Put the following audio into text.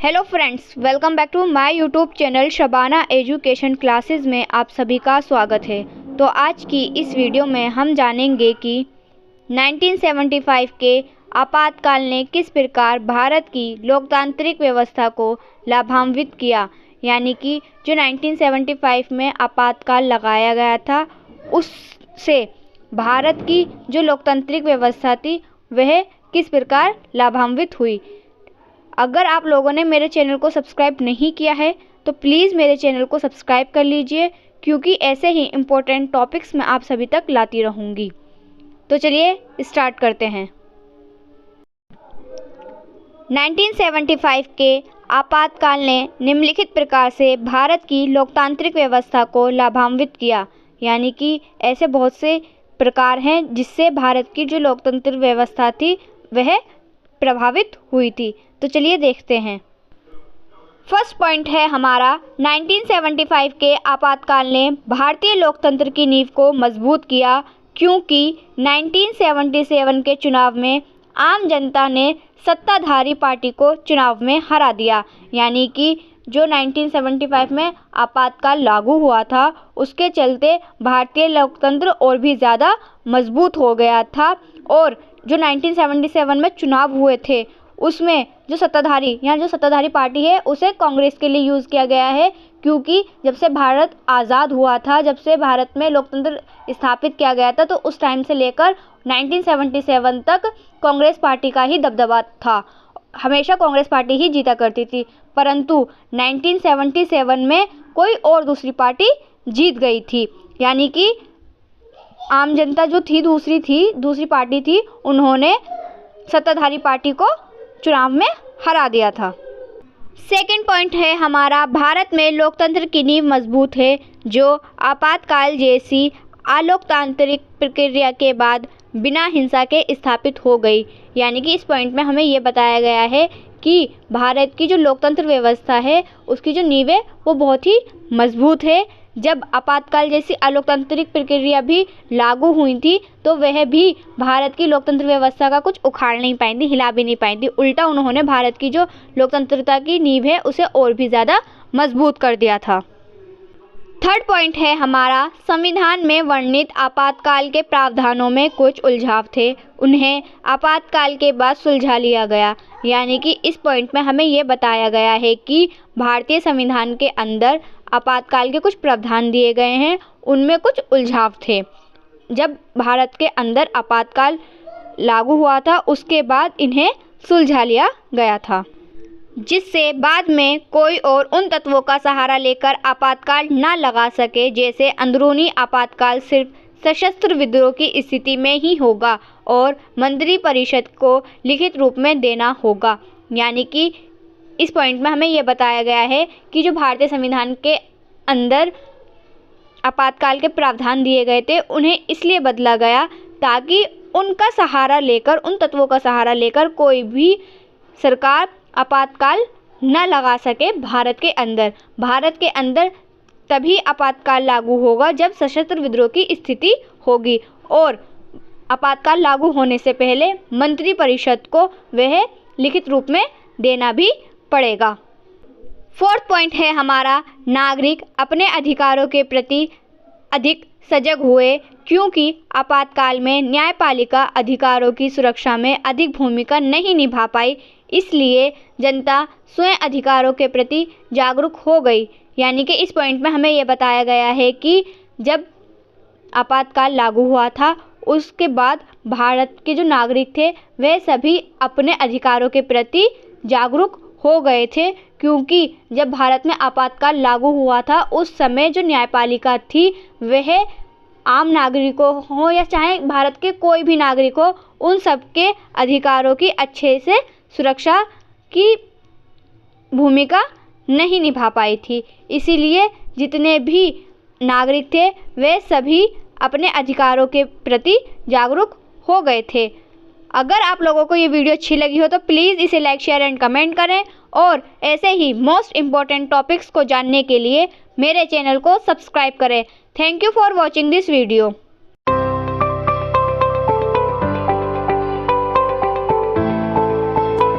Hello friends, welcome back to my YouTube channel Shabana education classes में आप सभी का स्वागत है। तो आज की इस वीडियो में हम जानेंगे कि 1975 के आपातकाल ने किस प्रकार भारत की लोकतांत्रिक व्यवस्था को लाभान्वित किया। यानी कि जो 1975 में आपातकाल लगाया गया था उससे भारत की जो लोकतांत्रिक व्यवस्था थी वह किस प्रकार लाभान्वित हुई। अगर आप लोगों ने मेरे चैनल को सब्सक्राइब नहीं किया है तो प्लीज़ मेरे चैनल को सब्सक्राइब कर लीजिए, क्योंकि ऐसे ही इम्पोर्टेंट टॉपिक्स मैं आप सभी तक लाती रहूँगी। तो चलिए स्टार्ट करते हैं। 1975 के आपातकाल ने निम्नलिखित प्रकार से भारत की लोकतांत्रिक व्यवस्था को लाभान्वित किया। यानी कि ऐसे बहुत से प्रकार हैं जिससे भारत की जो लोकतांत्रिक व्यवस्था थी वह प्रभावित हुई थी। तो चलिए देखते हैं। फर्स्ट पॉइंट है हमारा 1975 के आपातकाल ने भारतीय लोकतंत्र की नींव को मजबूत किया, क्योंकि 1977 के चुनाव में आम जनता ने सत्ताधारी पार्टी को चुनाव में हरा दिया। यानी कि जो 1975 में आपातकाल लागू हुआ था उसके चलते भारतीय लोकतंत्र और भी ज़्यादा मजबूत हो गया था। और जो 1977 में चुनाव हुए थे उसमें जो सत्ताधारी पार्टी है उसे कांग्रेस के लिए यूज़ किया गया है, क्योंकि जब से भारत आज़ाद हुआ था, जब से भारत में लोकतंत्र स्थापित किया गया था, तो उस टाइम से लेकर 1977 तक कांग्रेस पार्टी का ही दबदबा था। हमेशा कांग्रेस पार्टी ही जीता करती थी, परंतु 1977 में कोई और दूसरी पार्टी जीत गई थी। यानी कि आम जनता जो थी दूसरी पार्टी थी, उन्होंने सत्ताधारी पार्टी को चुनाव में हरा दिया था। सेकंड पॉइंट है हमारा, भारत में लोकतंत्र की नींव मजबूत है जो आपातकाल जैसी अलोकतांत्रिक प्रक्रिया के बाद बिना हिंसा के स्थापित हो गई। यानी कि इस पॉइंट में हमें ये बताया गया है कि भारत की जो लोकतंत्र व्यवस्था है उसकी जो नींव है वो बहुत ही मजबूत है। जब आपातकाल जैसी अलोकतांत्रिक प्रक्रिया भी लागू हुई थी तो वह भी भारत की लोकतंत्र व्यवस्था का कुछ उखाड़ नहीं पाई थी, हिला भी नहीं पाई थी। उल्टा उन्होंने भारत की जो लोकतंत्रता की नींव है उसे और भी ज़्यादा मजबूत कर दिया था। थर्ड पॉइंट है हमारा, संविधान में वर्णित आपातकाल के प्रावधानों में कुछ उलझाव थे, उन्हें आपातकाल के बाद सुलझा लिया गया। यानी कि इस पॉइंट में हमें ये बताया गया है कि भारतीय संविधान के अंदर आपातकाल के कुछ प्रावधान दिए गए हैं, उनमें कुछ उलझाव थे। जब भारत के अंदर आपातकाल लागू हुआ था उसके बाद इन्हें सुलझा लिया गया था, जिससे बाद में कोई और उन तत्वों का सहारा लेकर आपातकाल न लगा सके। जैसे अंदरूनी आपातकाल सिर्फ सशस्त्र विद्रोह की स्थिति में ही होगा और मंत्रिपरिषद को लिखित रूप में देना होगा। यानी कि इस पॉइंट में हमें यह बताया गया है कि जो भारतीय संविधान के अंदर आपातकाल के प्रावधान दिए गए थे उन्हें इसलिए बदला गया ताकि उनका सहारा लेकर, उन तत्वों का सहारा लेकर कोई भी सरकार आपातकाल न लगा सके भारत के अंदर तभी आपातकाल लागू होगा जब सशस्त्र विद्रोह की स्थिति होगी, और आपातकाल लागू होने से पहले मंत्रिपरिषद को वह लिखित रूप में देना भी पड़ेगा। फोर्थ पॉइंट है हमारा, नागरिक अपने अधिकारों के प्रति अधिक सजग हुए, क्योंकि आपातकाल में न्यायपालिका अधिकारों की सुरक्षा में अधिक भूमिका नहीं निभा पाई, इसलिए जनता स्वयं अधिकारों के प्रति जागरूक हो गई। यानी कि इस पॉइंट में हमें यह बताया गया है कि जब आपातकाल लागू हुआ था उसके बाद भारत के जो नागरिक थे वे सभी अपने अधिकारों के प्रति जागरूक हो गए थे, क्योंकि जब भारत में आपातकाल लागू हुआ था उस समय जो न्यायपालिका थी वह आम नागरिकों हो या चाहे भारत के कोई भी नागरिक हो, उन सबके अधिकारों की अच्छे से सुरक्षा की भूमिका नहीं निभा पाई थी। इसीलिए जितने भी नागरिक थे वे सभी अपने अधिकारों के प्रति जागरूक हो गए थे। अगर आप लोगों को ये वीडियो अच्छी लगी हो तो प्लीज़ इसे लाइक, शेयर एंड कमेंट करें, और ऐसे ही मोस्ट इम्पॉर्टेंट टॉपिक्स को जानने के लिए मेरे चैनल को सब्सक्राइब करें। Thank you for watching this video.